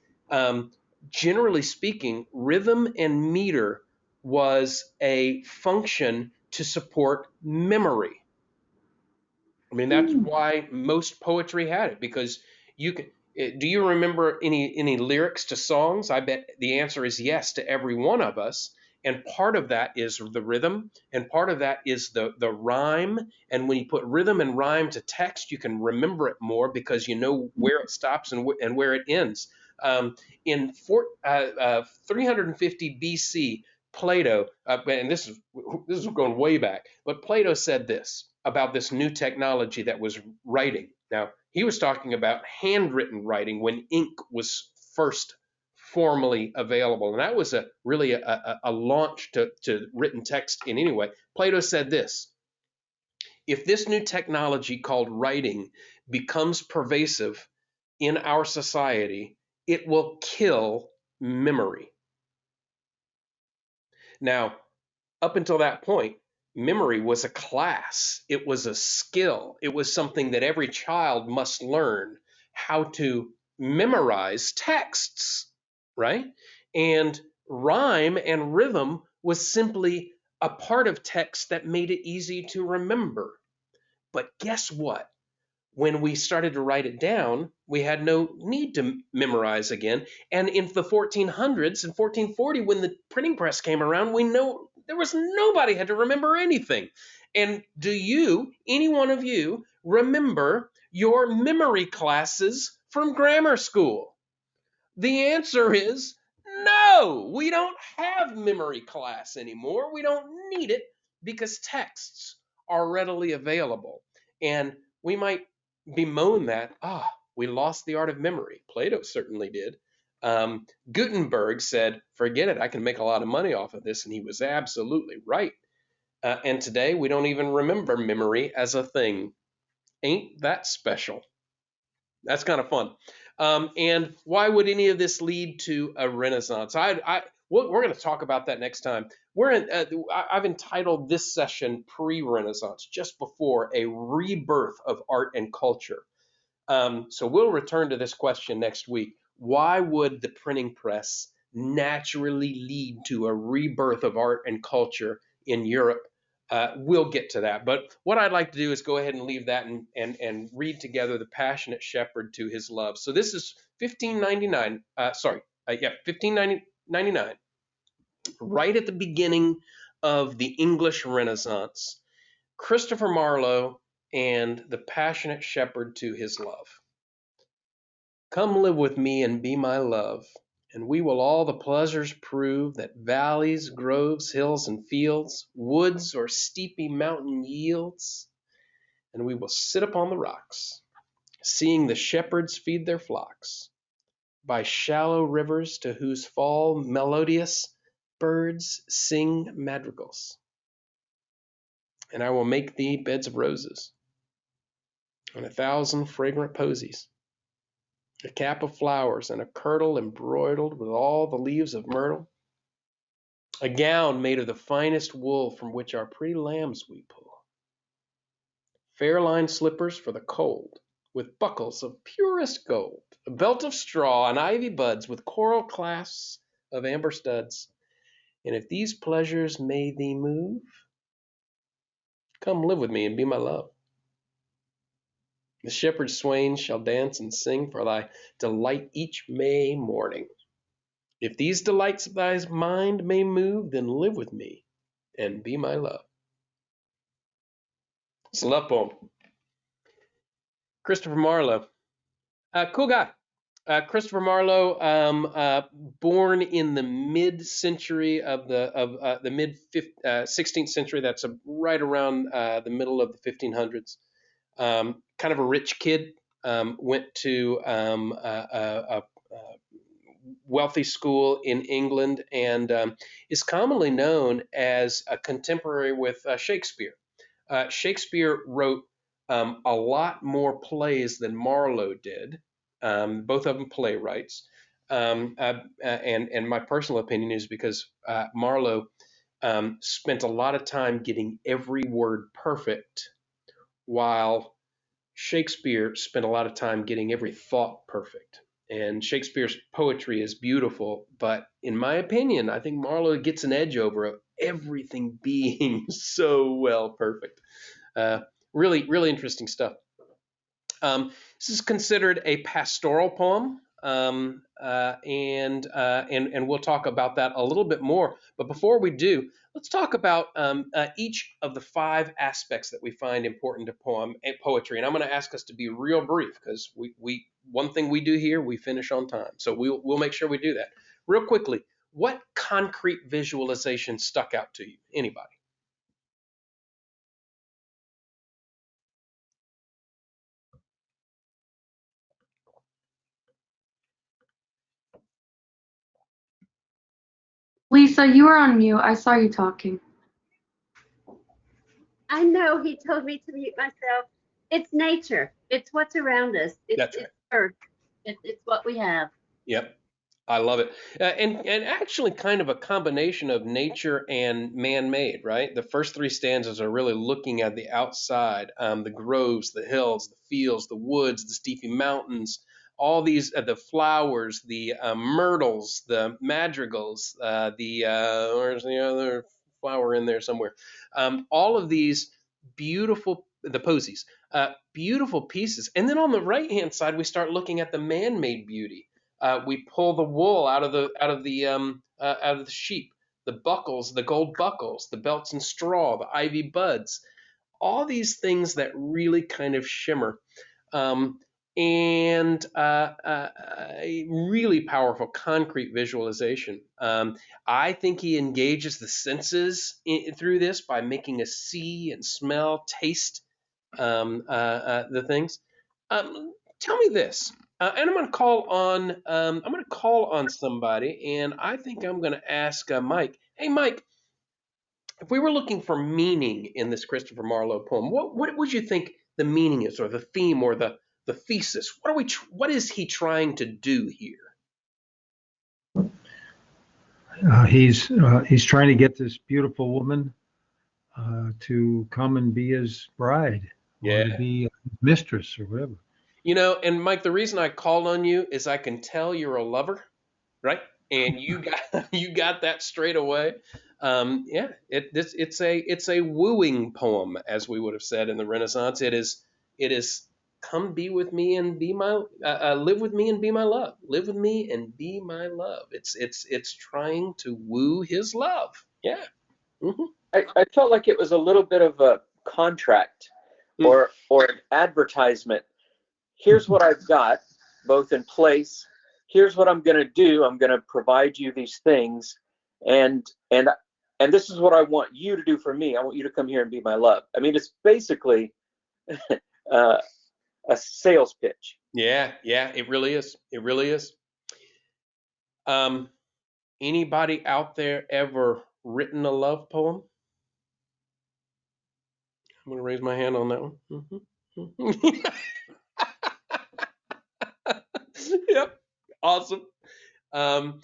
Generally speaking, rhythm and meter was a function to support memory. I mean, that's why most poetry had it, because you can. Do you remember any lyrics to songs? I bet the answer is yes to every one of us. And part of that is the rhythm, and part of that is the rhyme. And when you put rhythm and rhyme to text, you can remember it more because you know where it stops and where it ends. In 350 BC, Plato, and this is going way back, but Plato said this about this new technology that was writing. Now, he was talking about handwritten writing when ink was first formally available, and that was really a launch to written text in any way. Plato said this: if this new technology called writing becomes pervasive in our society, it will kill memory. Now, up until that point, memory was a class. It was a skill. It was something that every child must learn, how to memorize texts, right? And rhyme and rhythm was simply a part of text that made it easy to remember. But guess what? When we started to write it down, we had no need to memorize again. And in the 1400s and 1440, when the printing press came around, we know there was nobody had to remember anything. And do you, any one of you, remember your memory classes from grammar school? The answer is no. We don't have memory class anymore. We don't need it because texts are readily available. And we might bemoan that, we lost the art of memory. Plato certainly did. Gutenberg said, forget it, I can make a lot of money off of this. And he was absolutely right. And today we don't even remember memory as a thing. Ain't that special? That's kind of fun. And why would any of this lead to a renaissance? We're going to talk about that next time. I've entitled this session Pre-Renaissance, just before a rebirth of art and culture. So we'll return to this question next week. Why would the printing press naturally lead to a rebirth of art and culture in Europe We'll get to that. But what I'd like to do is go ahead and leave that and read together the passionate shepherd to his love. So this is 1599. 1599, right at the beginning of the English Renaissance. Christopher Marlowe and the passionate shepherd to his love. Come live with me and be my love, and we will all the pleasures prove that valleys, groves, hills, and fields, woods, or steepy mountain yields, and we will sit upon the rocks, seeing the shepherds feed their flocks, by shallow rivers to whose fall melodious birds sing madrigals. And I will make thee beds of roses, and 1,000 fragrant posies, a cap of flowers, and a kirtle embroidered with all the leaves of myrtle, a gown made of the finest wool from which our pretty lambs we pull, fair lined slippers for the cold, with buckles of purest gold, a belt of straw and ivy buds with coral clasps of amber studs. And if these pleasures may thee move, come live with me and be my love. The shepherd swains shall dance and sing for thy delight each May morning. If these delights of thy mind may move, then live with me and be my love. It's a love poem. Christopher Marlowe. Cool guy. Christopher Marlowe, born in the mid-century of the mid 16th century. That's right around the middle of the 1500s. Kind of a rich kid. Went to a wealthy school in England, and is commonly known as a contemporary with Shakespeare. Shakespeare wrote a lot more plays than Marlowe did. Both of them playwrights. And my personal opinion is because Marlowe spent a lot of time getting every word perfect, while Shakespeare spent a lot of time getting every thought perfect. And Shakespeare's poetry is beautiful, but in my opinion, I think Marlowe gets an edge over everything being so well perfect. Really, really interesting stuff. This is considered a pastoral poem, and we'll talk about that a little bit more. But before we do, let's talk about each of the 5 aspects that we find important to poetry. And I'm going to ask us to be real brief, because we one thing we do here, we finish on time. So we'll make sure we do that. Real quickly, what concrete visualization stuck out to you? Anybody? Lisa, you were on mute. I saw you talking. I know he told me to mute myself. It's nature. It's what's around us. That's right. It's earth. It's what we have. Yep. I love it. And actually kind of a combination of nature and man-made, right? The first 3 stanzas are really looking at the outside, the groves, the hills, the fields, the woods, the steepy mountains, all these, the flowers, the myrtles, the madrigals, where's the other flower in there somewhere? All of these beautiful, the posies, beautiful pieces. And then on the right-hand side, we start looking at the man-made beauty. We pull the wool out of the sheep, the buckles, the gold buckles, the belts and straw, the ivy buds, all these things that really kind of shimmer, and a really powerful concrete visualization. I think he engages the senses through this by making us see and smell, taste the things. Tell me this. And I'm going to call on somebody, and I think I'm going to ask Mike. Hey, Mike, if we were looking for meaning in this Christopher Marlowe poem, what would you think the meaning is, or the theme, or the thesis? What is he trying to do here? He's trying to get this beautiful woman to come and be his bride, or to be his mistress, or whatever. You know, and Mike, the reason I called on you is I can tell you're a lover, right? And you got that straight away. Yeah, it's a wooing poem, as we would have said in the Renaissance. It is come be with me and be my live with me and be my love. Live with me and be my love. It's trying to woo his love. Yeah. Mm-hmm. I felt like it was a little bit of a contract or an advertisement. Here's what I've got, both in place. Here's what I'm going to do. I'm going to provide you these things, and this is what I want you to do for me. I want you to come here and be my love. I mean, it's basically a sales pitch. Yeah, it really is. It really is. Anybody out there ever written a love poem? I'm gonna raise my hand on that one. Mm-hmm. Yep, awesome. Um,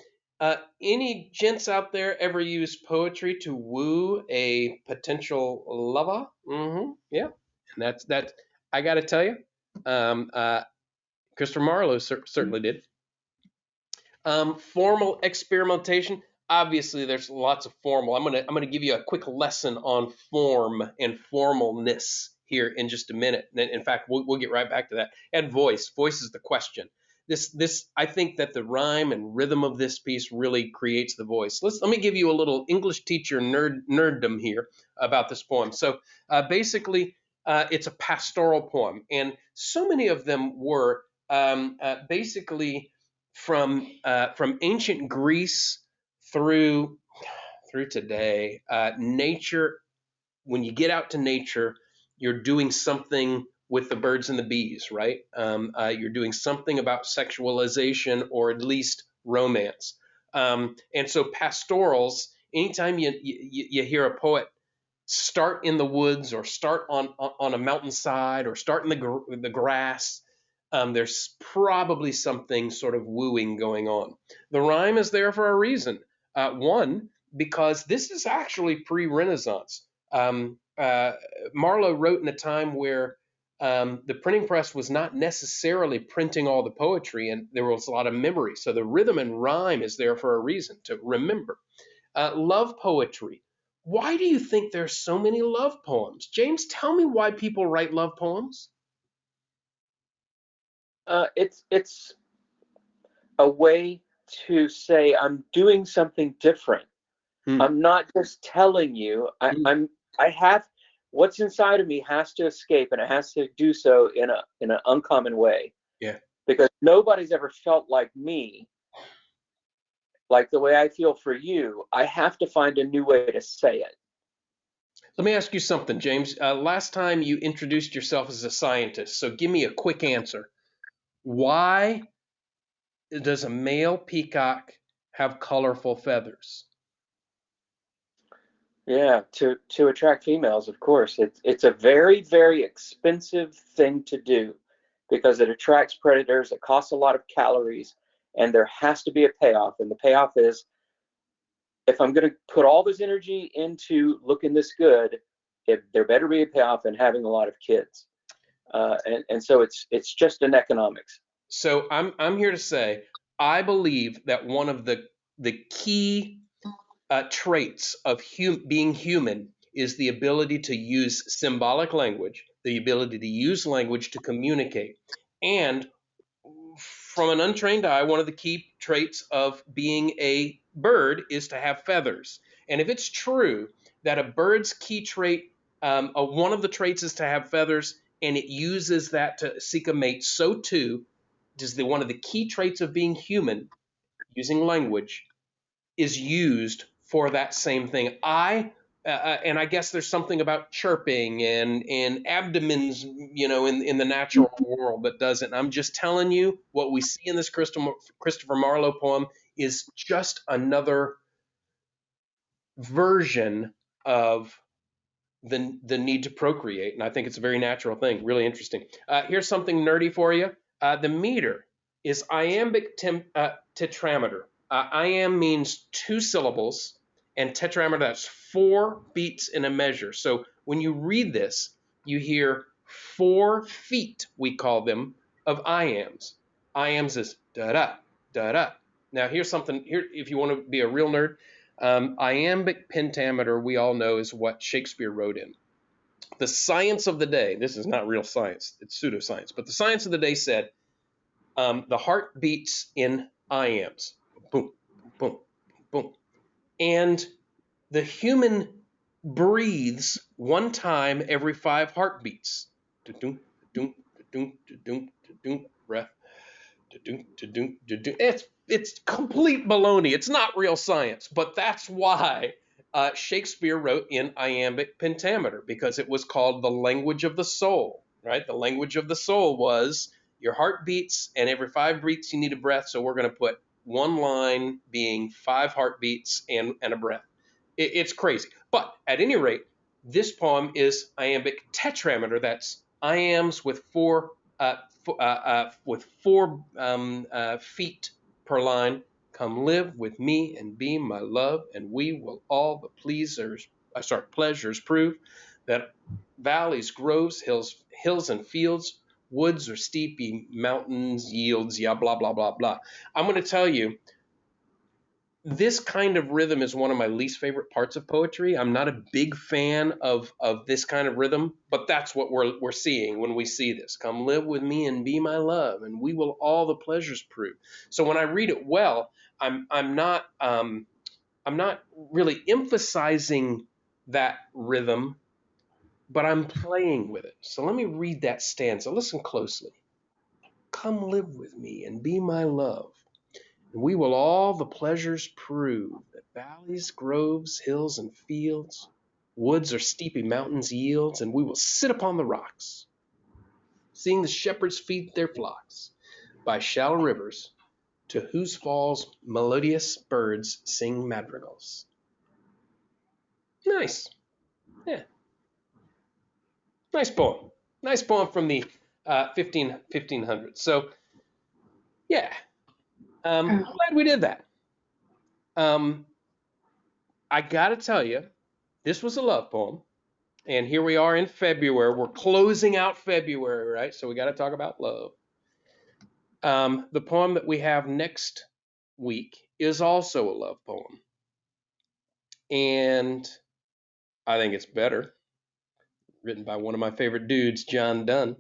any gents out there ever use poetry to woo a potential lover? Mm-hmm. Yeah, and that's. I got to tell you, Christopher Marlowe certainly did. Formal experimentation. Obviously, there's lots of formal. I'm gonna give you a quick lesson on form and formalness here in just a minute. In fact, we'll get right back to that. And voice. Voice is the question. This I think that the rhyme and rhythm of this piece really creates the voice. Let me give you a little English teacher nerddom here about this poem. So basically, it's a pastoral poem, and so many of them were basically from ancient Greece through today. Nature, when you get out to nature, you're doing something with the birds and the bees, right? You're doing something about sexualization or at least romance. And so pastorals, anytime you hear a poet start in the woods or start on a mountainside or start in the grass, there's probably something sort of wooing going on. The rhyme is there for a reason. One, because this is actually pre-Renaissance. Marlowe wrote in a time where the printing press was not necessarily printing all the poetry, and there was a lot of memory. So the rhythm and rhyme is there for a reason, to remember. Love poetry. Why do you think there's so many love poems? James, tell me why people write love poems. It's a way to say I'm doing something different. I'm not just telling you. I have what's inside of me has to escape, and it has to do so in an uncommon way. Yeah. Because nobody's ever felt like me, like the way I feel for you. I have to find a new way to say it. Let me ask you something, James. Last time you introduced yourself as a scientist, so give me a quick answer. Why does a male peacock have colorful feathers? Yeah, to attract females, of course. It's a very, very expensive thing to do because it attracts predators. It costs a lot of calories, and there has to be a payoff. And the payoff is, if I'm going to put all this energy into looking this good, there better be a payoff in having a lot of kids. And so it's just an economics. So I'm here to say I believe that one of the key traits of being human is the ability to use symbolic language, the ability to use language to communicate. And from an untrained eye, one of the key traits of being a bird is to have feathers. And if it's true that a bird's key trait, one of the traits is to have feathers, and it uses that to seek a mate, so too does one of the key traits of being human, using language, is used for that same thing. And I guess there's something about chirping and abdomens, in the natural world that does it. And I'm just telling you, what we see in this Christopher Marlowe poem is just another version of the need to procreate. And I think it's a very natural thing. Really interesting. Here's something nerdy for you. The meter is iambic tetrameter. Iamb means 2 syllables, and tetrameter, that's 4 beats in a measure. So when you read this, you hear 4 feet, we call them, of iambs. Iambs is da-da, da-da. Now here's something, here if you want to be a real nerd, Iambic pentameter, we all know, is what Shakespeare wrote in. The science of the day, this is not real science, it's pseudoscience, but the science of the day said the heart beats in iambs. Boom, boom, boom. And the human breathes one time every 5 heartbeats. Da-dum, da-dum, da-dum, da-dum, da-dum, breath. Da-dum, da-dum, da-dum. It's complete baloney. It's not real science, but that's why Shakespeare wrote in iambic pentameter, because it was called the language of the soul, right? The language of the soul was your heart beats, and every 5 beats you need a breath, so we're going to put one line being 5 heartbeats and a breath. It's crazy. But at any rate, this poem is iambic tetrameter. That's iambs with 4 feet per line. Come live with me and be my love, and we will all the pleasures prove that valleys, groves, hills and fields, woods or steepy mountains yields, yeah, blah, blah, blah, blah. I'm going to tell you, this kind of rhythm is one of my least favorite parts of poetry. I'm not a big fan of this kind of rhythm, but that's what we're seeing when we see this. Come live with me and be my love, and we will all the pleasures prove. So when I read it well, I'm not really emphasizing that rhythm, but I'm playing with it. So let me read that stanza. Listen closely. Come live with me and be my love. And we will all the pleasures prove that valleys, groves, hills, and fields, woods or steepy mountains yields, and we will sit upon the rocks, seeing the shepherds feed their flocks by shallow rivers, to whose falls melodious birds sing madrigals. Nice. Yeah. Nice poem. Nice poem from the 1500s. So, yeah. Glad we did that. I got to tell you, this was a love poem. And here we are in February. We're closing out February, right? So we got to talk about love. The poem that we have next week is also a love poem. And I think it's better. Written by one of my favorite dudes, John Donne.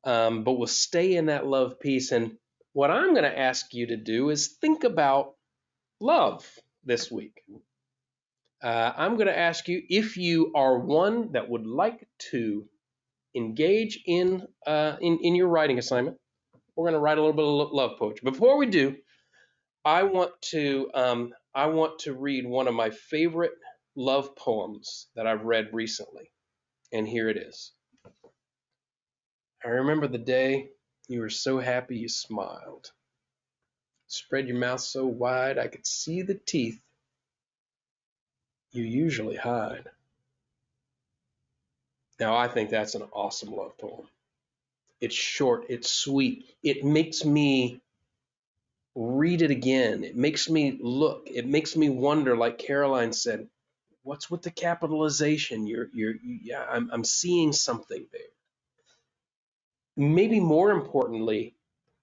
But we'll stay in that love piece. And what I'm going to ask you to do is think about love this week. I'm going to ask you if you are one that would like to engage in your writing assignment. We're going to write a little bit of love poetry. Before we do, I want to read one of my favorite love poems that I've read recently, and here it is. I remember the day you were so happy you smiled. Spread your mouth so wide I could see the teeth you usually hide. Now, I think that's an awesome love poem. It's short, it's sweet. It makes me read it again. It makes me look. It makes me wonder, like Caroline said, what's with the capitalization? I'm seeing something there. Maybe more importantly,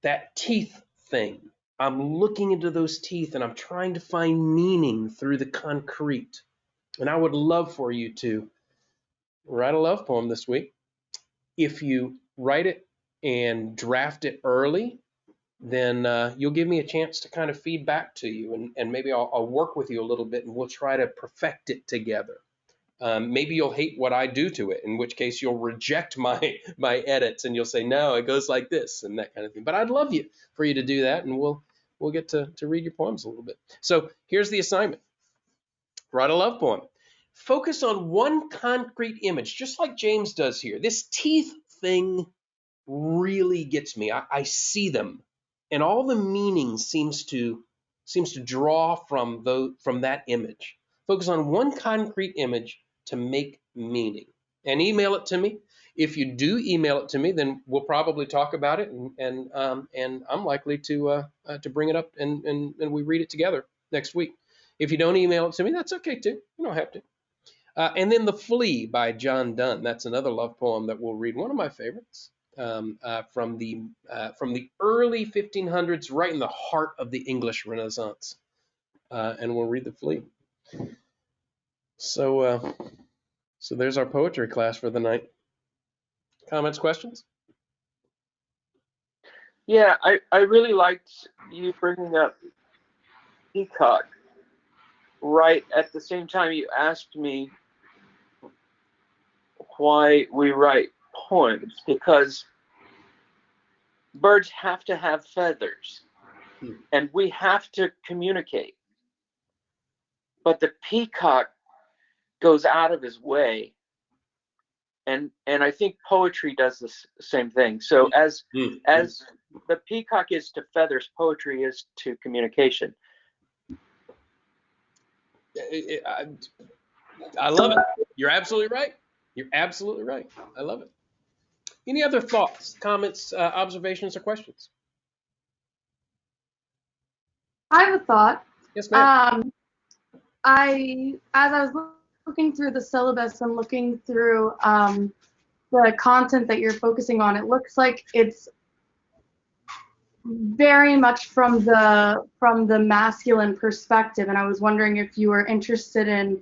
that teeth thing. I'm looking into those teeth and I'm trying to find meaning through the concrete. And I would love for you to write a love poem this week. If you write it and draft it early, then you'll give me a chance to kind of feed back to you, and maybe I'll work with you a little bit and we'll try to perfect it together. Maybe you'll hate what I do to it, in which case you'll reject my edits and you'll say, no, it goes like this and that kind of thing. But I'd love for you to do that, and we'll get to read your poems a little bit. So here's the assignment. Write a love poem. Focus on one concrete image, just like James does here. This teeth thing really gets me. I see them, and all the meaning seems to draw from that image. Focus on one concrete image to make meaning, and email it to me. If you do email it to me, then we'll probably talk about it, and I'm likely to bring it up and we read it together next week. If you don't email it to me, that's okay too. You don't have to. And then The Flea by John Donne. That's another love poem that we'll read. One of my favorites. From the early 1500s, right in the heart of the English Renaissance, and we'll read The Flea. So there's our poetry class for the night. Comments, questions? Yeah, I really liked you bringing up peacock right at the same time you asked me why we write poems, because birds have to have feathers and we have to communicate. But the peacock goes out of his way, and I think poetry does the same thing. So as the peacock is to feathers, poetry is to communication. I love it. You're absolutely right. You're absolutely right. I love it. Any other thoughts, comments, observations, or questions? I have a thought. Yes, ma'am. As I was looking through the syllabus and looking through the content that you're focusing on, it looks like it's very much from the masculine perspective, and I was wondering if you were interested in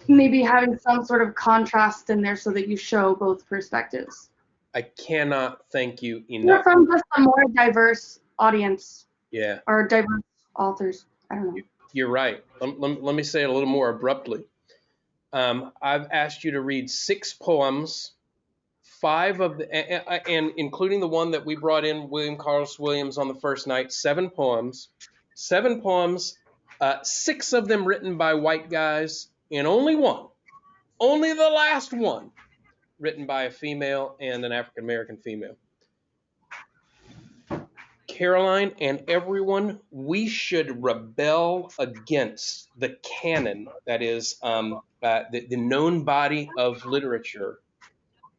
maybe having some sort of contrast in there so that you show both perspectives. I cannot thank you Or enough. from just a more diverse audience. Yeah. Or diverse authors. I don't know. You're right. Let me say it a little more abruptly. I've asked you to read 6 poems, 5 of the, and including the one that we brought in, William Carlos Williams, on the first night, 7 poems. 7 poems, 6 of them written by white guys, and only the last one, written by a female and an African American female. Caroline and everyone, we should rebel against the canon, that is the known body of literature,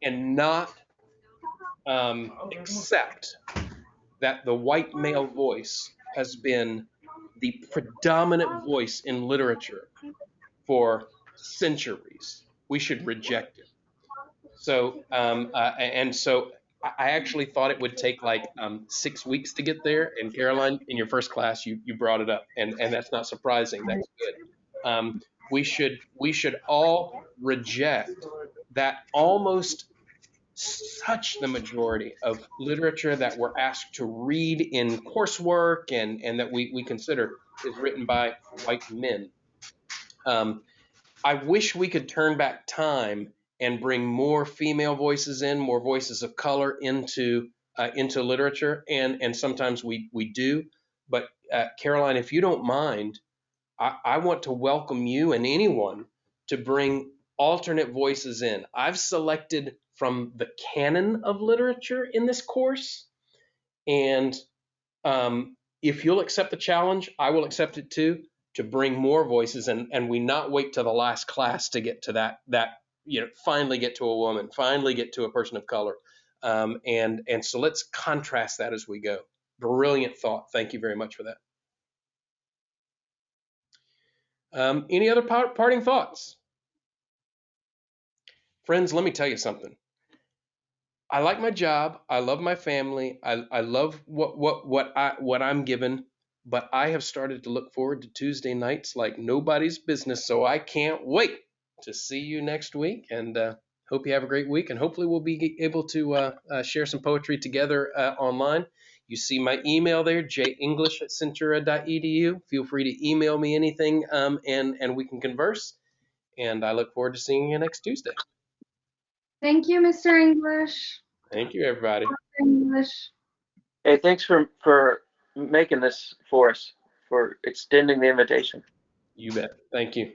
and not accept that the white male voice has been the predominant voice in literature for centuries. We should reject it. So, so I actually thought it would take like 6 weeks to get there. And Caroline, in your first class, you brought it up, and that's not surprising. That's good. We should all reject that almost such the majority of literature that we're asked to read in coursework and that we consider is written by white men. I wish we could turn back time and bring more female voices in, more voices of color into literature, and sometimes we do. But Caroline, if you don't mind, I want to welcome you and anyone to bring alternate voices in. I've selected from the canon of literature in this course, and if you'll accept the challenge, I will accept it too, to bring more voices, and we not wait till the last class to get to that finally get to a woman, finally get to a person of color, and so let's contrast that as we go. Brilliant thought. Thank you very much for that. Any other parting thoughts? Friends, let me tell you something. I like my job. I love my family. I love what I'm given, but I have started to look forward to Tuesday nights like nobody's business. So I can't wait to see you next week, and hope you have a great week. And hopefully we'll be able to share some poetry together online. You see my email there, jenglish@centura.edu. Feel free to email me anything, and we can converse. And I look forward to seeing you next Tuesday. Thank you, Mr. English. Thank you, everybody. Mr. English. Hey, thanks for making this for us, for extending the invitation. You bet. Thank you.